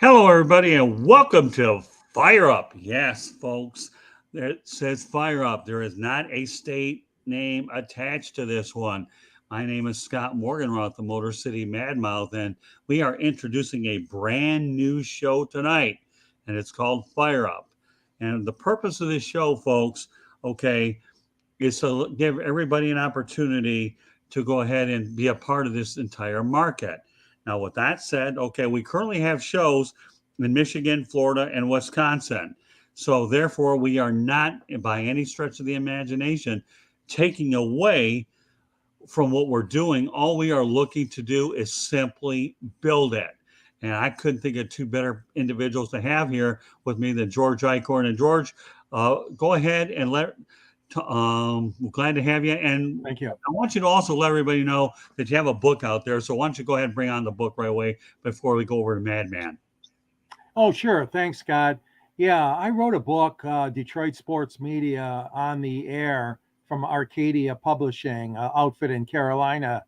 Hello, everybody, and welcome to Fire Up. Yes, folks, it says Fire Up. There is not a state name attached to this one. My name is Scott Morganroth, the Motor City Madmouth, and we are introducing a brand new show tonight, and it's called Fire Up. And the purpose of this show, folks, okay, is to give everybody an opportunity to go ahead and be a part of this entire market. Now, with that said, okay, we currently have shows in Michigan, Florida, and Wisconsin. So, therefore, we are not by any stretch of the imagination taking away from what we're doing. All we are looking to do is simply build it. And I couldn't think of two better individuals to have here with me than George Eichhorn. And George, go ahead and we're glad to have you. And Thank you. I want you to also let everybody know that you have a book out there. So why don't you go ahead and bring on the book right away before we go over to Madman? Oh, sure. Thanks, Scott. Yeah, I wrote a book, Detroit Sports Media on the Air from Arcadia Publishing outfit in Carolina.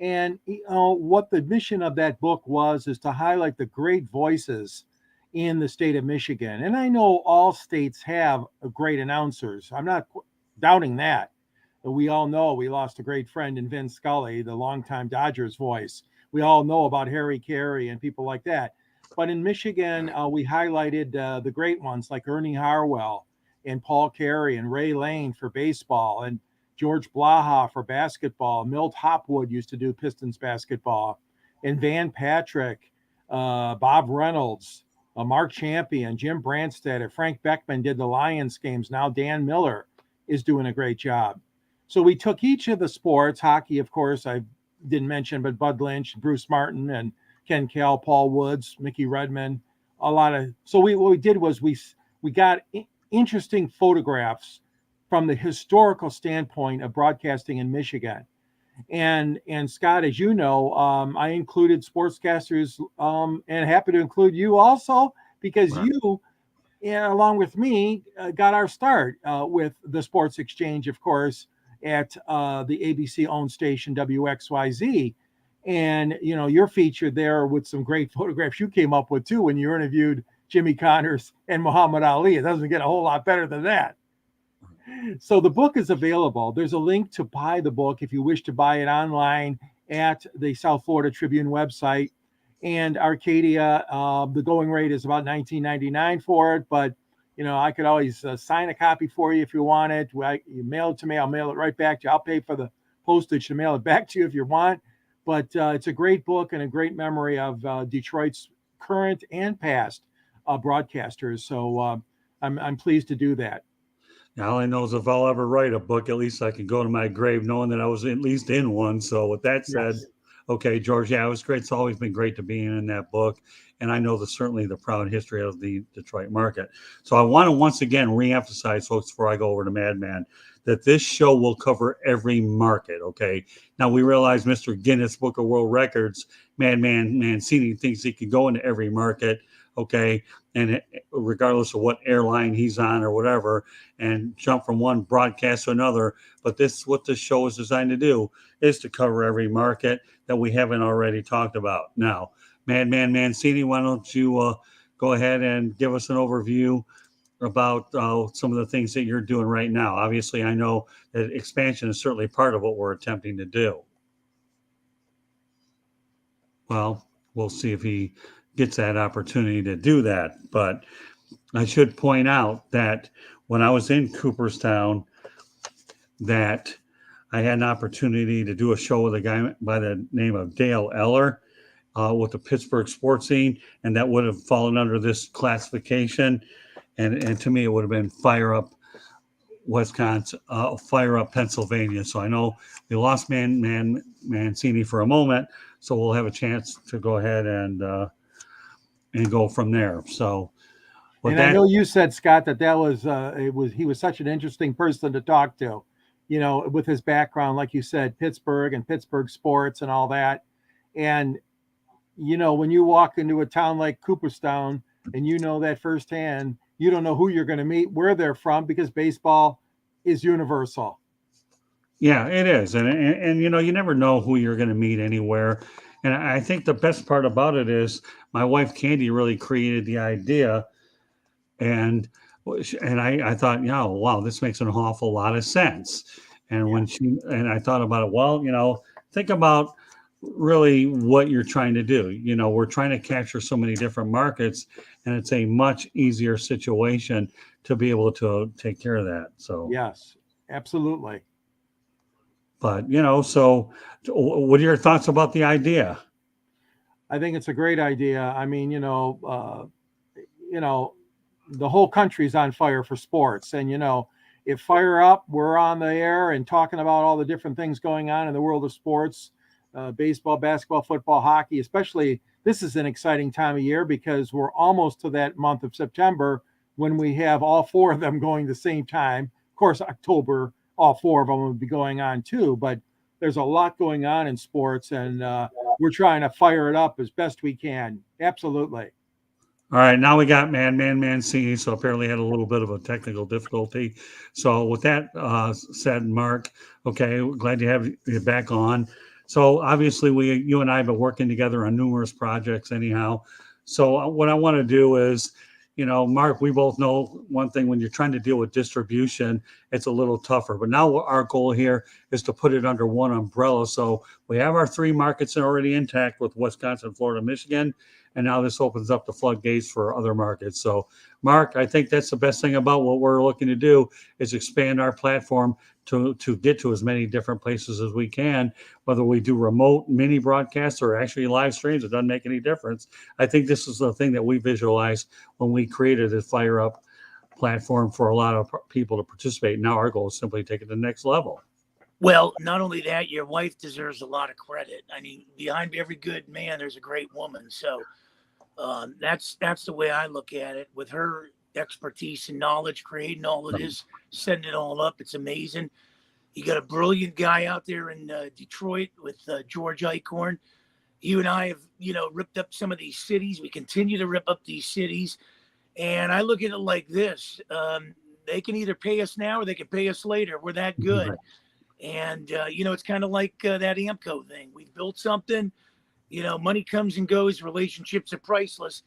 And what the mission of that book was is to highlight the great voices in the state of Michigan. And I know all states have great announcers. I'm not doubting that. But we all know we lost a great friend in Vin Scully, the longtime Dodgers voice. We all know about Harry Carey and people like that. But in Michigan, we highlighted the great ones like Ernie Harwell and Paul Carey and Ray Lane for baseball and George Blaha for basketball. Milt Hopwood used to do Pistons basketball, and Van Patrick, Bob Reynolds, Mark Champion, Jim Brandstetter, Frank Beckman did the Lions games. Now Dan Miller is doing a great job. So we took each of the sports, hockey, of course, I didn't mention, but Bud Lynch, Bruce Martin, and Ken Kell, Paul Woods, Mickey Redmond, a lot of. So what we did was we got interesting photographs from the historical standpoint of broadcasting in Michigan. And Scott, as you know, I included sportscasters, and happy to include you also because Right. you, along with me, got our start with the Sports Exchange, of course, at the ABC-owned station WXYZ. And you're featured there with some great photographs you came up with too when you interviewed Jimmy Connors and Muhammad Ali. It doesn't get a whole lot better than that. So the book is available. There's a link to buy the book if you wish to buy it online at the South Florida Tribune website. And Arcadia, the going rate is about $19.99 for it, but I could always sign a copy for you if you want it. You mail it to me, I'll mail it right back to you. I'll pay for the postage to mail it back to you if you want. But it's a great book and a great memory of Detroit's current and past broadcasters. So I'm pleased to do that. Now, all I know is if I'll ever write a book, at least I can go to my grave knowing that I was at least in one. So, with that said, Yes. okay, George, yeah, it was great. It's always been great to be in that book. And I know certainly the proud history of the Detroit market. So, I want to once again reemphasize, folks, before I go over to Madman, that this show will cover every market. Okay. Now, we realize Mr. Guinness Book of World Records, Madman Mancini, thinks he can go into every market. Okay. And regardless of what airline he's on or whatever, and jump from one broadcast to another. But this, what this show is designed to do, is to cover every market that we haven't already talked about. Now, Madman Mancini, why don't you go ahead and give us an overview about some of the things that you're doing right now? Obviously, I know that expansion is certainly part of what we're attempting to do. Well, we'll see if he gets that opportunity to do that. But I should point out that when I was in Cooperstown, that I had an opportunity to do a show with a guy by the name of Dale Eller with the Pittsburgh sports scene, and that would have fallen under this classification. And to me, it would have been Fire Up Wisconsin, Fire Up Pennsylvania. So I know we lost Mancini for a moment, so we'll have a chance to go ahead and go from there. So. And I know you said, Scott, that was he was such an interesting person to talk to, with his background, like you said, Pittsburgh and Pittsburgh sports and all that. And when you walk into a town like Cooperstown and that firsthand, you don't know who you're going to meet, where they're from, because baseball is universal. Yeah, it is, and you never know who you're going to meet anywhere. And I think the best part about it is my wife Candy really created the idea, and I thought, yeah, wow, this makes an awful lot of sense. And Yeah. I thought about it, well, think about really what you're trying to do. We're trying to capture so many different markets, and it's a much easier situation to be able to take care of that. So, Yes, absolutely. but what are your thoughts about the idea? I think it's a great idea. I mean, you know, the whole country's on fire for sports, and if Fire Up, we're on the air and talking about all the different things going on in the world of sports, baseball, basketball, football, hockey. Especially, this is an exciting time of year because we're almost to that month of September when we have all four of them going the same time. Of course, October, all four of them will be going on too, but there's a lot going on in sports, and we're trying to fire it up as best we can. Absolutely. All right, now we got Man C. So apparently had a little bit of a technical difficulty. So with that said, Mark, okay, we're glad to have you back on. So obviously, you and I have been working together on numerous projects, anyhow. So what I want to do is, Mark, we both know one thing: when you're trying to deal with distribution, it's a little tougher. But now our goal here is to put it under one umbrella. So we have our three markets already intact with Wisconsin, Florida, Michigan. And now this opens up the floodgates for other markets. So, Mark, I think that's the best thing about what we're looking to do is expand our platform to get to as many different places as we can. Whether we do remote mini broadcasts or actually live streams, it doesn't make any difference. I think this is the thing that we visualized when we created this Fire Up platform for a lot of people to participate. Now our goal is simply to take it to the next level. Well, not only that, your wife deserves a lot of credit. I mean, behind every good man, there's a great woman. So that's the way I look at it. With her expertise and knowledge, creating all of this, setting it all up, it's amazing. You got a brilliant guy out there in Detroit with George Eichhorn. You and I have, ripped up some of these cities. We continue to rip up these cities, and I look at it like this: they can either pay us now or they can pay us later. We're that good. Right. And it's kind of like that Amco thing. We've built something. Money comes and goes. Relationships are priceless.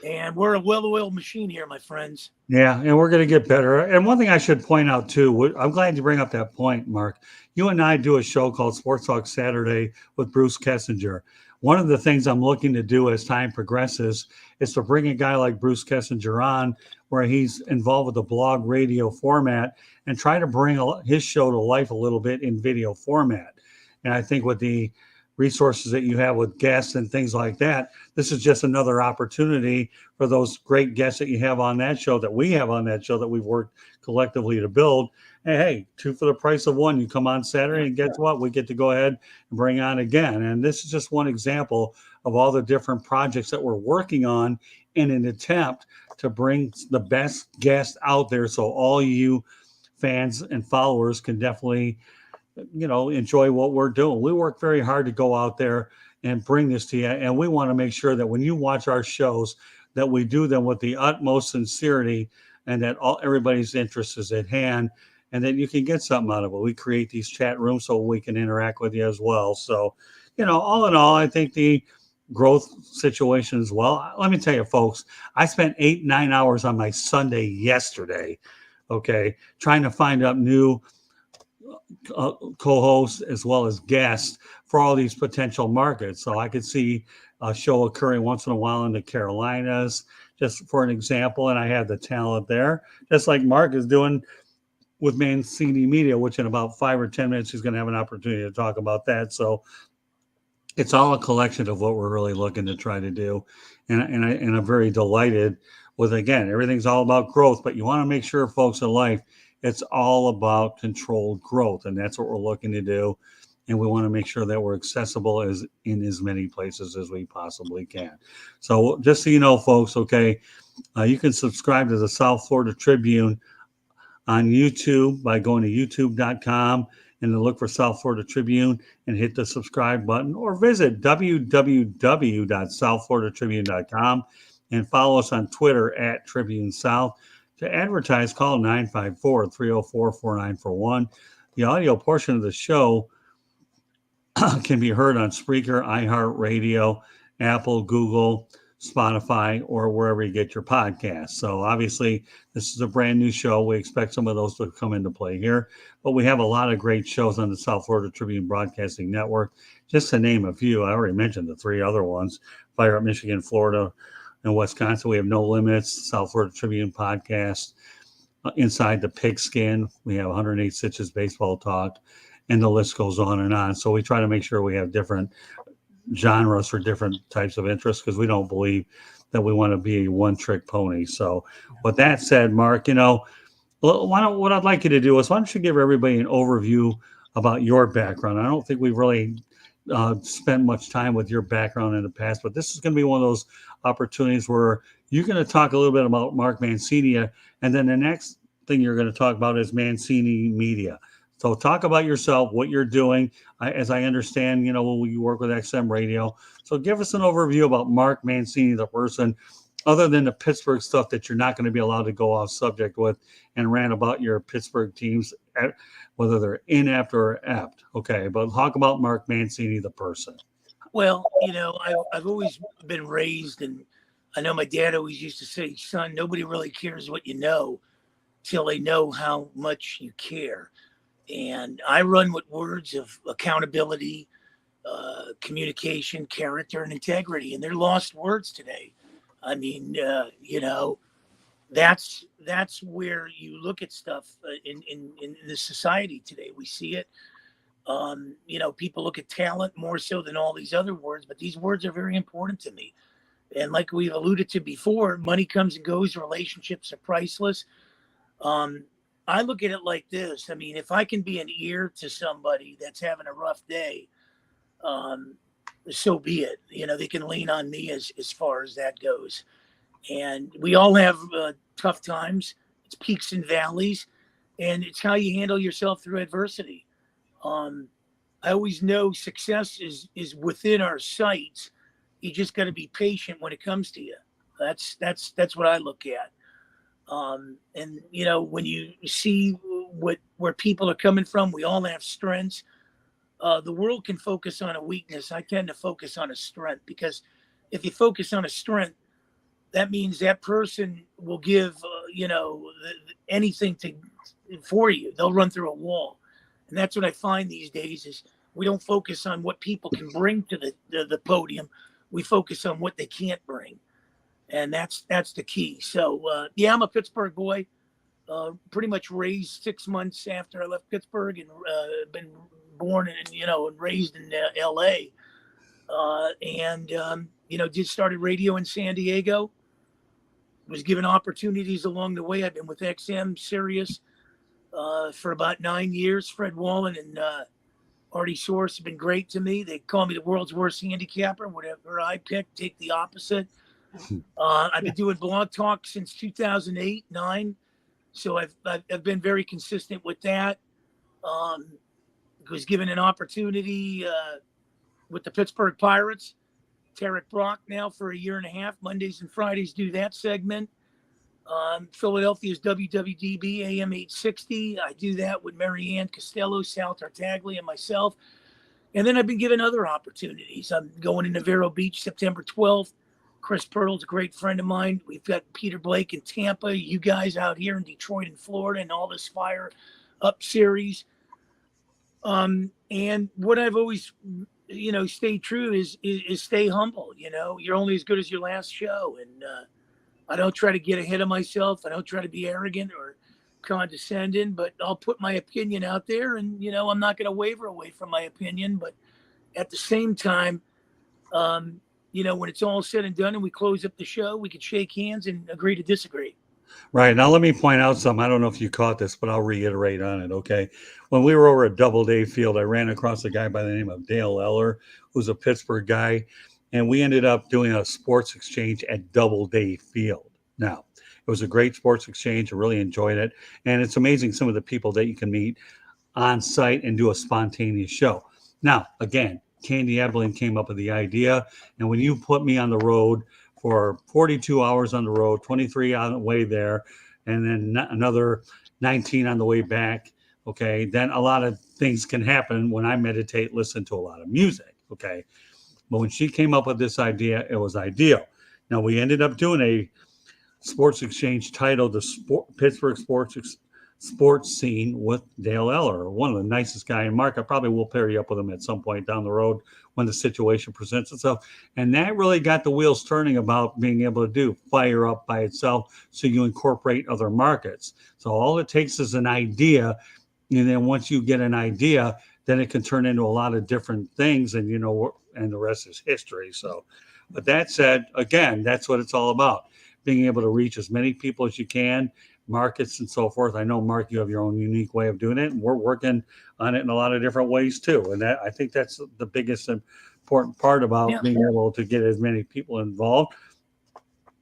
And we're a well-oiled machine here, my friends. Yeah, and we're going to get better. And one thing I should point out too, I'm glad you bring up that point, Mark. You and I do a show called Sports Talk Saturday with Bruce Kessinger. One of the things I'm looking to do as time progresses is to bring a guy like Bruce Kessinger on, where he's involved with the blog radio format, and try to bring his show to life a little bit in video format. And I think with the resources that you have with guests and things like that, this is just another opportunity for those great guests that you have on that show, that we have on that show, that we've worked collectively to build. Hey, two for the price of one. You come on Saturday, and guess what? We get to go ahead and bring on again. And this is just one example of all the different projects that we're working on in an attempt to bring the best guests out there, so all you fans and followers can definitely enjoy what we're doing. We work very hard to go out there and bring this to you, and we want to make sure that when you watch our shows, that we do them with the utmost sincerity, and that everybody's interest is at hand, and that you can get something out of it. We create these chat rooms so we can interact with you as well. So, all in all, I think the growth situation as well. Let me tell you, folks, I spent 8-9 hours on my Sunday yesterday, okay, trying to find up new co-hosts as well as guests for all these potential markets. So I could see a show occurring once in a while in the Carolinas, just for an example. And I have the talent there, just like Mark is doing with Mancini Media, which in about 5 or 10 minutes, he's going to have an opportunity to talk about that. So it's all a collection of what we're really looking to try to do. And I'm very delighted with, again, everything's all about growth, but you want to make sure, folks, in life, it's all about controlled growth, and that's what we're looking to do. And we want to make sure that we're accessible in as many places as we possibly can. So just so you know, folks, okay, you can subscribe to the South Florida Tribune on YouTube by going to youtube.com and then look for South Florida Tribune and hit the subscribe button, or visit www.southfloridatribune.com and follow us on Twitter at Tribune South. To advertise, call 954-304-4941. The audio portion of the show can be heard on Spreaker, iHeartRadio, Apple, Google, Spotify, or wherever you get your podcasts. So obviously, this is a brand new show. We expect some of those to come into play here, but we have a lot of great shows on the South Florida Tribune Broadcasting Network. Just to name a few, I already mentioned the three other ones: Fire Up Michigan, Florida, and Wisconsin. We have No Limits, South Florida Tribune Podcast. Inside the Pigskin, we have 108 Stitches Baseball Talk, and the list goes on and on. So we try to make sure we have different genres for different types of interests, because we don't believe that we want to be a one-trick pony. So with that said, Mark, what I'd like you to do is, why don't you give everybody an overview about your background? I don't think we've really spent much time with your background in the past, but this is going to be one of those opportunities where you're going to talk a little bit about Mark Mancini, and then the next thing you're going to talk about is Mancini Media. So talk about yourself, what you're doing. As I understand, when you work with XM Radio. So give us an overview about Mark Mancini, the person, other than the Pittsburgh stuff that you're not going to be allowed to go off subject with and rant about your Pittsburgh teams, whether they're inept or apt. Okay, but talk about Mark Mancini, the person. Well, I've always been raised, and I know my dad always used to say, son, nobody really cares what you know till they know how much you care. And I run with words of accountability, communication, character, and integrity. And they're lost words today. I mean, that's where you look at stuff in the society today. We see it. People look at talent more so than all these other words, but these words are very important to me. And like we've alluded to before, money comes and goes, relationships are priceless. I look at it like this. I mean, if I can be an ear to somebody that's having a rough day, so be it. They can lean on me as far as that goes. And we all have tough times. It's peaks and valleys, and it's how you handle yourself through adversity. I always know success is within our sights. You just got to be patient when it comes to you. That's what I look at. And when you see where people are coming from, we all have strengths. The world can focus on a weakness. I tend to focus on a strength, because if you focus on a strength, that means that person will give, anything for you. They'll run through a wall. And that's what I find these days is we don't focus on what people can bring to the podium. We focus on what they can't bring. And that's the key. So, I'm a Pittsburgh boy, pretty much raised 6 months after I left Pittsburgh, and been born and raised in L.A. Just started radio in San Diego. Was given opportunities along the way. I've been with XM Sirius for about 9 years. Fred Wallen and Artie Source have been great to me. They call me the world's worst handicapper. Whatever I pick, take the opposite. I've been doing Blog Talk since 2008-9, so I've been very consistent with that. Was given an opportunity with the Pittsburgh Pirates. Tarek Brock now for a year and a half. Mondays and Fridays do that segment. Philadelphia's WWDB AM 860. I do that with Mary Ann Costello, Sal Tartaglia, and myself. And then I've been given other opportunities. I'm going into Vero Beach September 12th. Chris Pearl's a great friend of mine. We've got Peter Blake in Tampa, you guys out here in Detroit and Florida, and all this Fire Up series. And what I've always, stayed true is stay humble. You're only as good as your last show. And I don't try to get ahead of myself. I don't try to be arrogant or condescending, but I'll put my opinion out there, and, I'm not going to waver away from my opinion. But at the same time, when it's all said and done and we close up the show, we could shake hands and agree to disagree. Right. Now, let me point out something. I don't know if you caught this, but I'll reiterate on it, okay? When we were over at Doubleday Field, I ran across a guy by the name of Dale Eller, who's a Pittsburgh guy, and we ended up doing a sports exchange at Doubleday Field. Now, it was a great sports exchange. I really enjoyed it, and it's amazing some of the people that you can meet on site and do a spontaneous show. Now, again, Candy Evelyn came up with the idea, and when you put me on the road for 42 hours on the road, 23 on the way there, and then another 19 on the way back, okay, then a lot of things can happen. When I meditate, listen to a lot of music, okay. But when she came up with this idea, it was ideal. Now we ended up doing a sports exchange titled the Pittsburgh sports scene with Dale Eller, one of the nicest guy in Mark. I probably will pair you up with him at some point down the road when the situation presents itself. And that really got the wheels turning about being able to do Fire Up by itself, so you incorporate other markets. So all it takes is an idea, and then once you get an idea, then it can turn into a lot of different things, and and the rest is history. So, but that said, again, that's what it's all about, being able to reach as many people as you can, markets and so forth. I know, Mark, you have your own unique way of doing it, and we're working on it in a lot of different ways too. And that, I think that's the biggest important part about being able to get as many people involved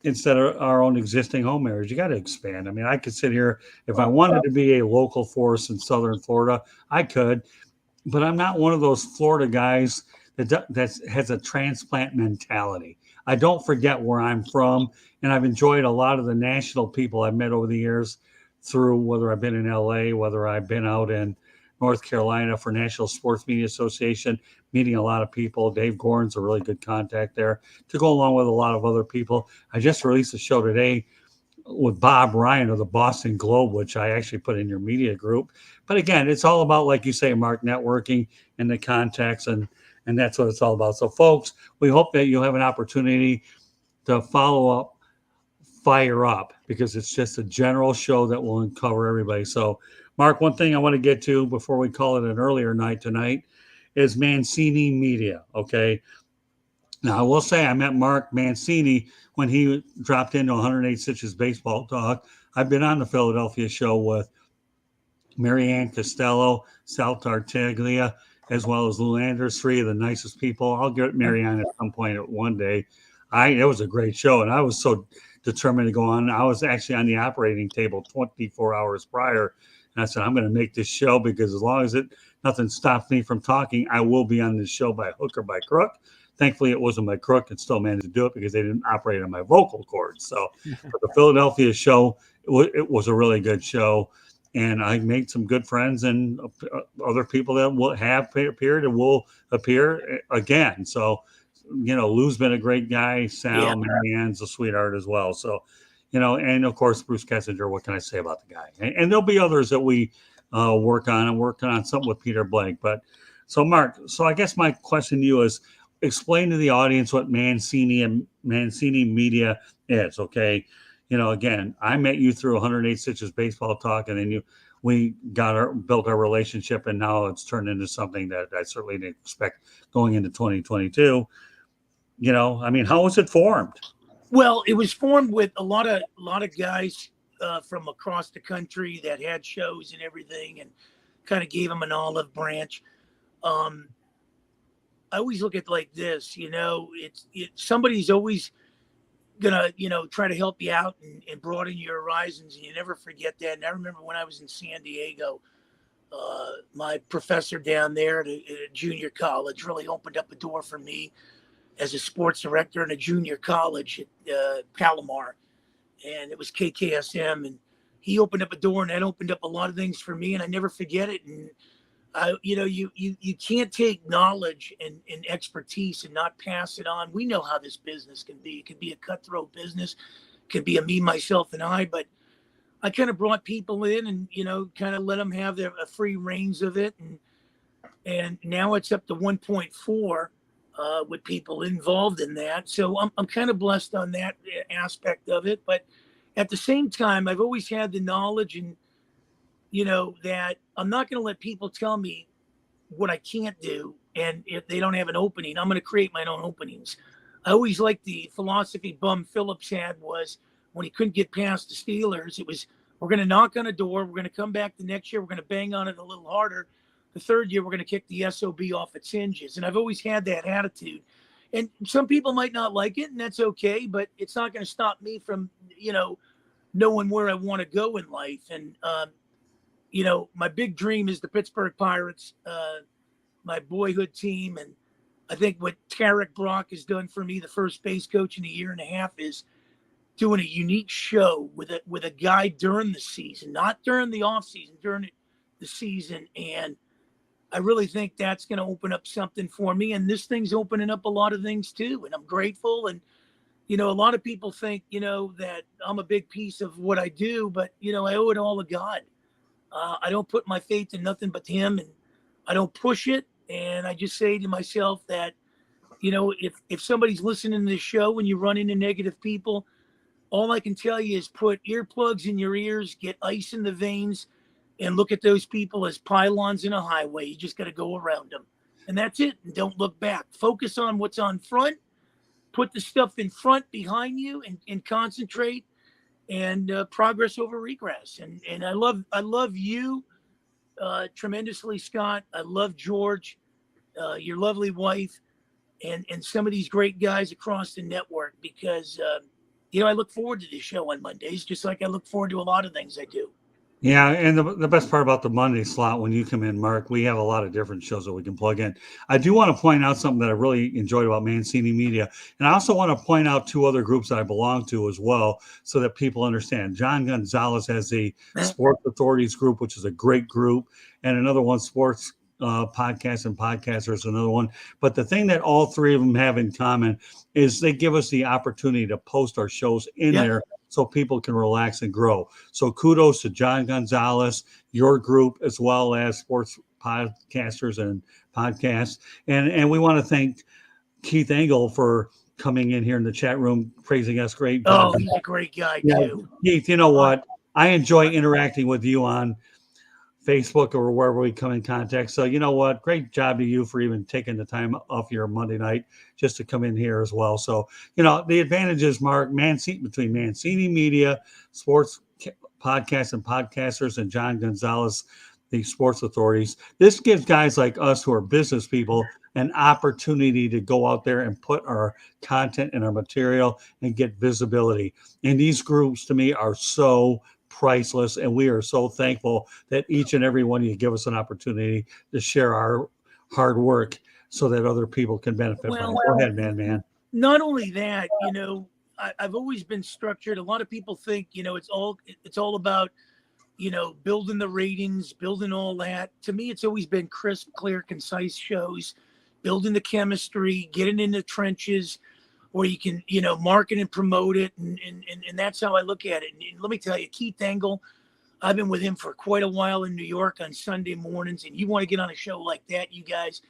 instead of our own existing home areas. You got to expand. I mean, I could sit here, if I wanted to be a local force in Southern Florida, I could, but I'm not one of those Florida guys that has a transplant mentality. I don't forget where I'm from, and I've enjoyed a lot of the national people I've met over the years through whether I've been in LA, whether I've been out in North Carolina for National Sports Media Association, meeting a lot of people. Dave Gorin's a really good contact there, to go along with a lot of other people. I just released a show today with Bob Ryan of the Boston Globe, which I actually put in your media group. But again, it's all about, like you say, Mark, networking and the contacts, and that's what it's all about. So, folks, we hope that you'll have an opportunity to follow up Fire Up, because it's just a general show that will cover everybody. So, Mark, one thing I want to get to before we call it an earlier night tonight is Mancini Media, okay? Now, I will say I met Mark Mancini when he dropped into 108 Stitches Baseball Talk. I've been on the Philadelphia show with Marianne Costello, Sal Tartaglia, as well as Lou Anders, three of the nicest people. I'll get Marianne at some point one day. It was a great show, and I was so determined to go on. I was actually on the operating table 24 hours prior, and I said, I'm going to make this show, because as long as nothing stops me from talking, I will be on this show by hook or by crook. Thankfully, it wasn't my crook, and still managed to do it because they didn't operate on my vocal cords. So for the Philadelphia show, it was a really good show. And I made some good friends and other people that will have appeared and will appear again. So, Lou's been a great guy. Sal, Marianne's a sweetheart as well. So, and of course, Bruce Kessinger, what can I say about the guy? And there'll be others that we work on. I'm working on something with Peter Blake. But so, Mark, I guess my question to you is, explain to the audience what Mancini and Mancini Media is, okay? Again, I met you through 108 Stitches Baseball Talk, and then we built our relationship, and now it's turned into something that I certainly didn't expect going into 2022. I mean, how was it formed? Well, it was formed with a lot of guys from across the country that had shows and everything, and kind of gave them an olive branch. I always look at it like this, somebody's always gonna try to help you out and broaden your horizons, and you never forget that. And I remember when I was in San Diego, my professor down there at a junior college really opened up a door for me as a sports director in a junior college at Palomar, and it was KKSM, and he opened up a door, and that opened up a lot of things for me, and I never forget it. And you can't take knowledge and expertise and not pass it on. We know how this business can be. It can be a cutthroat business. It can be a me, myself, and I. But I kind of brought people in and, kind of let them have their free reins of it. And now it's up to 1.4 with people involved in that. So I'm kind of blessed on that aspect of it. But at the same time, I've always had the knowledge and, that I'm not going to let people tell me what I can't do. And if they don't have an opening, I'm going to create my own openings. I always liked the philosophy Bum Phillips had was when he couldn't get past the Steelers, it was, we're going to knock on a door. We're going to come back the next year. We're going to bang on it a little harder. The third year, we're going to kick the SOB off its hinges. And I've always had that attitude. And some people might not like it, and that's okay, but it's not going to stop me from, knowing where I want to go in life. And, my big dream is the Pittsburgh Pirates, my boyhood team. And I think what Tarek Brock has done for me, the first base coach in a year and a half, is doing a unique show with a guy during the season, not during the off season, during the season. And I really think that's going to open up something for me. And this thing's opening up a lot of things too. And I'm grateful. And, a lot of people think, that I'm a big piece of what I do, but, I owe it all to God. I don't put my faith in nothing but him, and I don't push it. And I just say to myself that, if somebody's listening to this show and you run into negative people, all I can tell you is put earplugs in your ears, get ice in the veins, and look at those people as pylons in a highway. You just got to go around them. And that's it. And don't look back. Focus on what's on front. Put the stuff in front behind you and concentrate, and progress over regress. And I love you tremendously, Scott. I love George, your lovely wife, and some of these great guys across the network, because I look forward to this show on Mondays, just like I look forward to a lot of things I do. Yeah, and the best part about the Monday slot, when you come in, Mark, we have a lot of different shows that we can plug in. I do want to point out something that I really enjoyed about Mancini Media, and I also want to point out 2 other groups that I belong to as well, so that people understand. John Gonzalez has the Sports Authorities group, which is a great group, and another one, Sports Podcasts and Podcasters, another one. But the thing that all 3 of them have in common is they give us the opportunity to post our shows in there, so people can relax and grow. So kudos to John Gonzalez, your group, as well as Sports Podcasters and Podcasts. And we want to thank Keith Engel for coming in here in the chat room, praising us. Great job. Oh, he's a great guy too. Keith, you know what? I enjoy interacting with you on Facebook or wherever we come in contact. So you know what? Great job to you for even taking the time off your Monday night just to come in here as well. So, the advantages, Mark, between Mancini Media, Sports Podcasts and Podcasters, and John Gonzalez, the Sports Authorities. This gives guys like us who are business people an opportunity to go out there and put our content and our material and get visibility. And these groups, to me, are so priceless, and we are so thankful that each and every one of you give us an opportunity to share our hard work so that other people can benefit from it. Go ahead, man. Not only that, I've always been structured. A lot of people think, it's all about, building the ratings, building all that. To me, it's always been crisp, clear, concise shows, building the chemistry, getting in the trenches, where you can, market and promote it. And that's how I look at it. And let me tell you, Keith Engel, I've been with him for quite a while in New York on Sunday mornings. And you want to get on a show like that, you guys,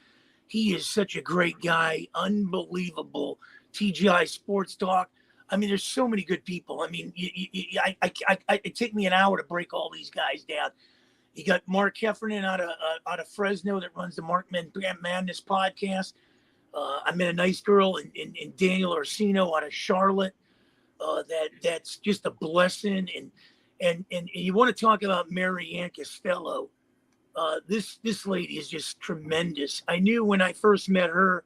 he is such a great guy. Unbelievable. TGI Sports Talk. I mean, there's so many good people. I mean, it take me an hour to break all these guys down. You got Mark Heffernan out of Fresno that runs the Mark Madness podcast. I met a nice girl in Daniel Orsino out of Charlotte. That's just a blessing. And you want to talk about Mary Ann Costello. This lady is just tremendous. I knew when I first met her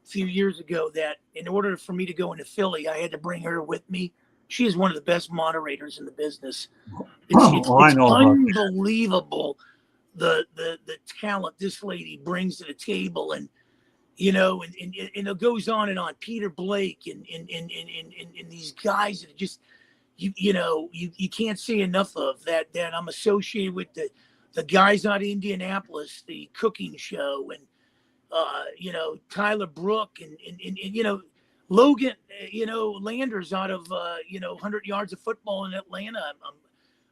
a few years ago that in order for me to go into Philly, I had to bring her with me. She is one of the best moderators in the business. It's unbelievable the talent this lady brings to the table. And and it goes on and on. Peter Blake and these guys that just you can't say enough of that I'm associated with the guys out of Indianapolis, the cooking show, and Tyler Brook and Logan, Landers out of 100 Yards of Football in Atlanta.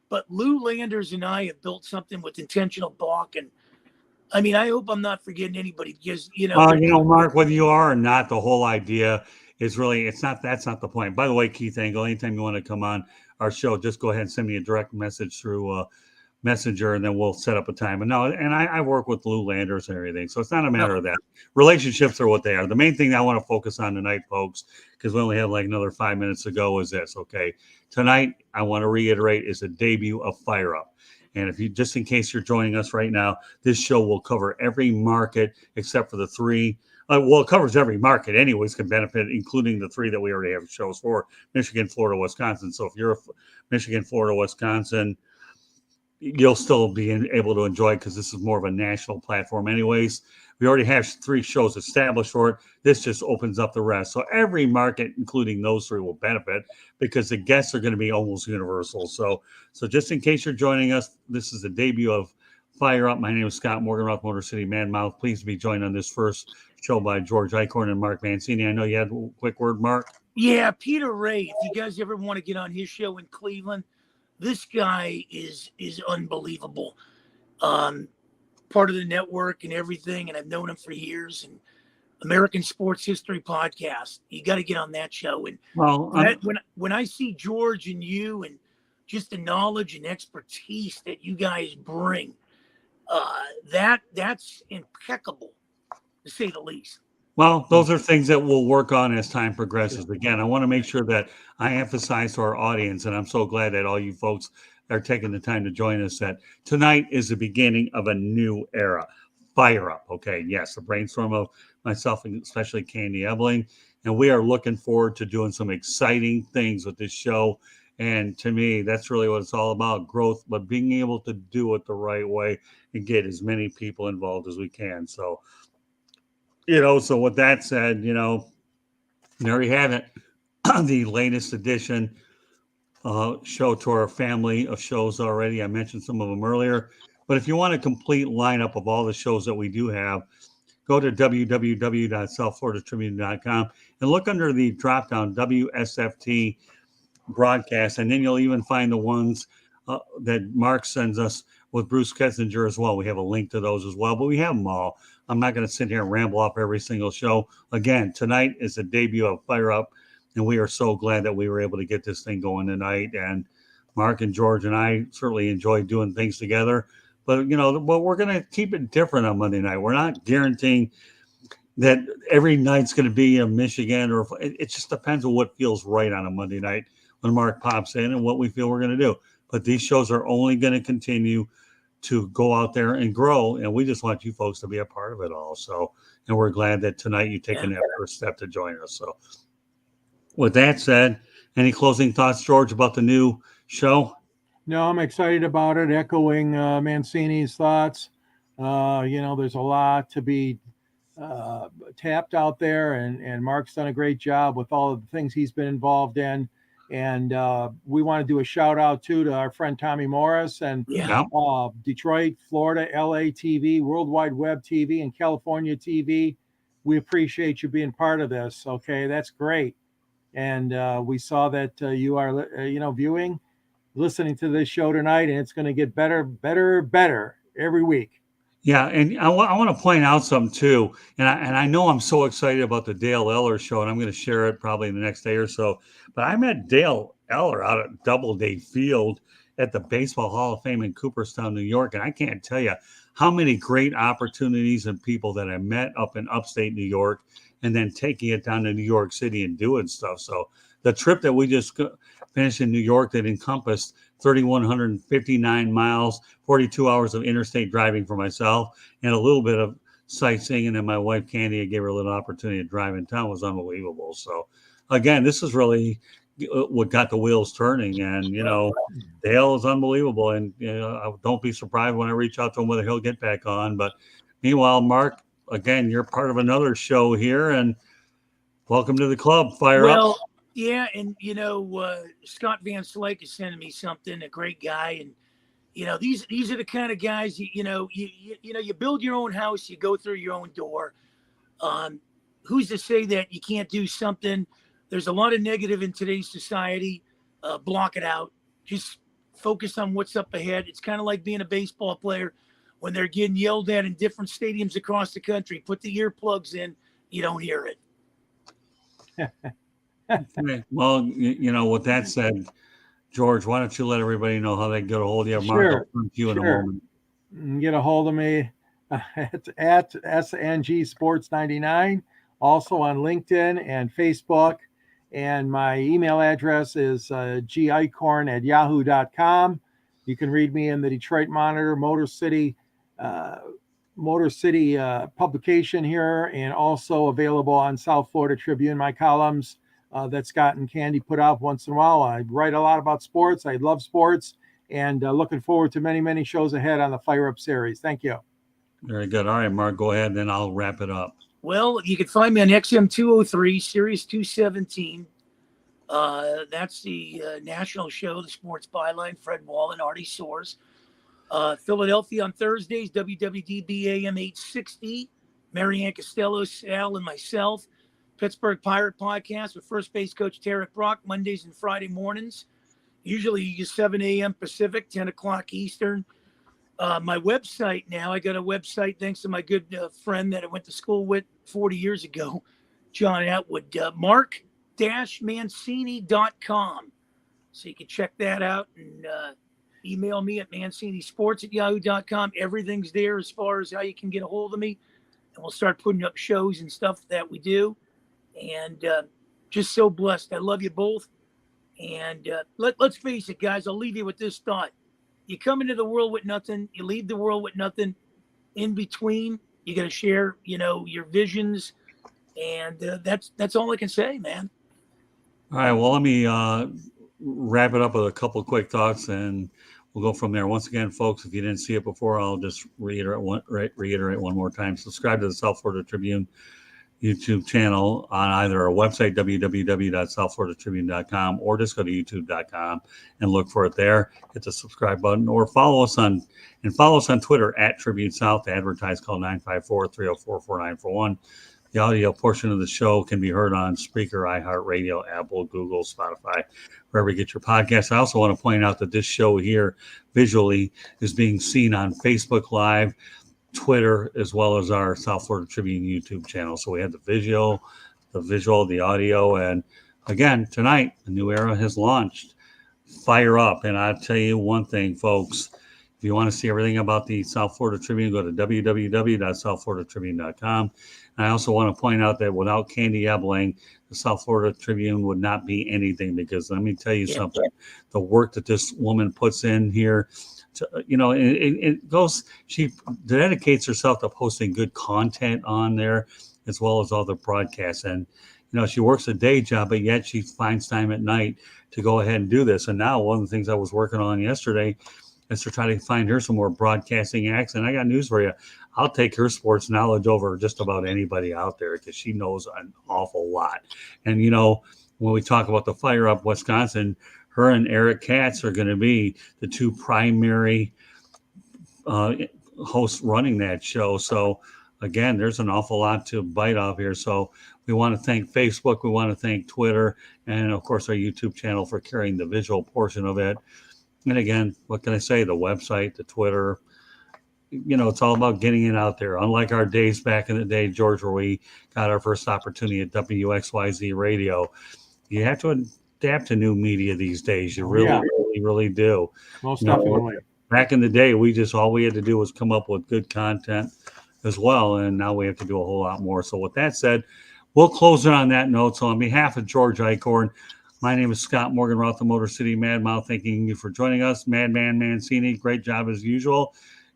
But Lou Landers and I have built something with Intentional Balk, and I mean, I hope I'm not forgetting anybody, because Mark, whether you are or not, the whole idea is really that's not the point. By the way, Keith Engel, anytime you want to come on our show, just go ahead and send me a direct message through Messenger, and then we'll set up a time. And I work with Lou Landers and everything, so it's not a matter of that. Relationships are what they are. The main thing I want to focus on tonight, folks, because we only have like another 5 minutes to go, is this. Okay, tonight I want to reiterate is the debut of Fire Up. And if you, just in case you're joining us right now, this show will cover every market except for the 3. Well, it covers every market anyways, can benefit, including the 3 that we already have shows for: Michigan, Florida, Wisconsin. So if you're a Michigan, Florida, Wisconsin, you'll still be able to enjoy it, because this is more of a national platform anyways. We already have 3 shows established for it. This just opens up the rest. So every market, including those 3, will benefit, because the guests are going to be almost universal. So just in case you're joining us, this is the debut of Fire Up. My name is Scott Morganroth, Motor City Man Mouth. Pleased to be joined on this first show by George Eichhorn and Mark Mancini. I know you had a quick word, Mark. Yeah, Peter Ray. If you guys ever want to get on his show in Cleveland, this guy is unbelievable. Part of the network and everything, and I've known him for years. And American Sports History Podcast. You got to get on that show. And Well, when I see George and you and just the knowledge and expertise that you guys bring, that's impeccable, to say the least. Well, those are things that we'll work on as time progresses. Again, I want to make sure that I emphasize to our audience, and I'm so glad that all you folks are taking the time to join us, that tonight is the beginning of a new era. Fire Up. Okay. Yes. The brainstorm of myself and especially Candy Ebling. And we are looking forward to doing some exciting things with this show. And to me, that's really what it's all about, growth, but being able to do it the right way and get as many people involved as we can. So, so with that said, there you have it. The latest edition show to our family of shows already. I mentioned some of them earlier. But if you want a complete lineup of all the shows that we do have, go to www.southfloridatribune.com and look under the drop-down WSFT broadcast, and then you'll even find the ones that Mark sends us with Bruce Ketzinger as well. We have a link to those as well, but we have them all. I'm not going to sit here and ramble off every single show. Again, tonight is the debut of Fire Up, and we are so glad that we were able to get this thing going tonight. And Mark and George and I certainly enjoy doing things together. But, we're going to keep it different on Monday night. We're not guaranteeing that every night's going to be in Michigan, or it just depends on what feels right on a Monday night when Mark pops in and what we feel we're going to do. But these shows are only going to continue to go out there and grow, and we just want you folks to be a part of it all. So, and we're glad that tonight you've taken that first step to join us. So with that said, any closing thoughts, George, about the new show? No, I'm excited about it, echoing Mancini's thoughts. There's a lot to be tapped out there, and Mark's done a great job with all of the things he's been involved in. And we want to do a shout out too to our friend Tommy Morris and Detroit, Florida, LA TV, World Wide Web TV, and California TV. We appreciate you being part of this. Okay, that's great. And we saw that you are, viewing, listening to this show tonight, and it's going to get better every week. Yeah, and I want to point out something too, and I know I'm so excited about the Dale Eller show, and I'm going to share it probably in the next day or so. But I met Dale Eller out at Doubleday Field at the Baseball Hall of Fame in Cooperstown, New York, and I can't tell you how many great opportunities and people that I met up in upstate New York, and then taking it down to New York City and doing stuff. So the trip that we just finished in New York that encompassed 3,159 miles, 42 hours of interstate driving for myself, and a little bit of sightseeing. And then my wife, Candy, I gave her a little opportunity to drive in town. It was unbelievable. So, again, this is really what got the wheels turning. And, Dale is unbelievable. And, don't be surprised when I reach out to him whether he'll get back on. But meanwhile, Mark, again, you're part of another show here. And welcome to the club. Fire up. Yeah, and Scott Van Slyke is sending me something. A great guy, and these are the kind of guys you build your own house, you go through your own door. Who's to say that you can't do something? There's a lot of negative in today's society. Block it out. Just focus on what's up ahead. It's kind of like being a baseball player when they're getting yelled at in different stadiums across the country. Put the earplugs in, you don't hear it. Well, with that said, George, why don't you let everybody know how they get a hold of you? Sure. Mark, you in a moment. Get a hold of me at SNG Sports 99, also on LinkedIn and Facebook. And my email address is gicorn@yahoo.com. You can read me in the Detroit Monitor, Motor City publication here, and also available on South Florida Tribune, my columns that Scott and Candy put out once in a while. I write a lot about sports. I love sports, and looking forward to many, many shows ahead on the Fire Up series. Thank you. Very good. All right, Mark, go ahead, then I'll wrap it up. Well, you can find me on XM 203, Series 217. That's the national show, the Sports Byline, Fred Wall and Artie Soares. Philadelphia on Thursdays, WWDB AM 860. Marianne Costello, Sal, and myself. Pittsburgh Pirate Podcast with first base coach Tarek Brock, Mondays and Friday mornings. Usually 7 a.m. Pacific, 10 o'clock Eastern. My website now, I got a website thanks to my good friend that I went to school with 40 years ago, John Atwood, mark-mancini.com. So you can check that out and email me at mancinisports@yahoo.com. Everything's there as far as how you can get a hold of me. And we'll start putting up shows and stuff that we do. And just so blessed. I love you both. And let's face it, guys. I'll leave you with this thought. You come into the world with nothing. You leave the world with nothing. In between, you got to share, your visions. And that's all I can say, man. All right. Well, let me wrap it up with a couple of quick thoughts, and we'll go from there. Once again, folks, if you didn't see it before, I'll just reiterate one more time. Subscribe to the South Florida Tribune YouTube channel on either our website, www.southfloridatribune.com, or just go to youtube.com and look for it there. Hit the subscribe button, or follow us on Twitter at Tribune South. Advertise, call 954-304-4941. The audio portion of the show can be heard on Spreaker, iHeartRadio, Apple, Google, Spotify, wherever you get your podcasts. I also want to point out that this show here visually is being seen on Facebook Live, Twitter, as well as our South Florida Tribune YouTube channel. So we have the visual, the audio, and again, tonight, a new era has launched. Fire up. And I'll tell you one thing, folks. If you want to see everything about the South Florida Tribune, go to www.southfloridatribune.com. And I also want to point out that without Candy Ebling, the South Florida Tribune would not be anything, because let me tell you something. The work that this woman puts in here, it goes, she dedicates herself to posting good content on there, as well as all the broadcasts. And, she works a day job, but yet she finds time at night to go ahead and do this. And now one of the things I was working on yesterday is to try to find her some more broadcasting acts. And I got news for you. I'll take her sports knowledge over just about anybody out there, because she knows an awful lot. And, when we talk about the Fire Up Wisconsin, her and Eric Katz are going to be the two primary hosts running that show. So, again, there's an awful lot to bite off here. So we want to thank Facebook. We want to thank Twitter. And, of course, our YouTube channel for carrying the visual portion of it. And, again, what can I say? The website, the Twitter, it's all about getting it out there. Unlike our days back in the day, George, where we got our first opportunity at WXYZ Radio, you have to adapt to new media these days. You really do. Most definitely. Back in the day, all we had to do was come up with good content as well, and now we have to do a whole lot more. So with that said, we'll close it on that note. So on behalf of George Eichhorn, my name is Scott Morganroth, the Motor City Mad Mouth. Thanking you for joining us. Madman Mancini, great job as usual.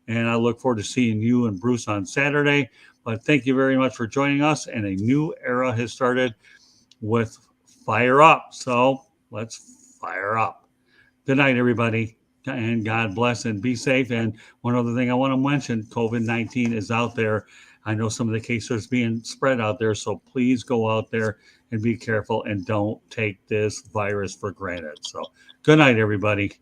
And I look forward to seeing you and Bruce on Saturday. But thank you very much for joining us. And a new era has started with Fire Up. So let's fire up. Good night, everybody. And God bless and be safe. And one other thing I want to mention, COVID-19 is out there. I know some of the cases being spread out there. So please go out there and be careful and don't take this virus for granted. So good night, everybody.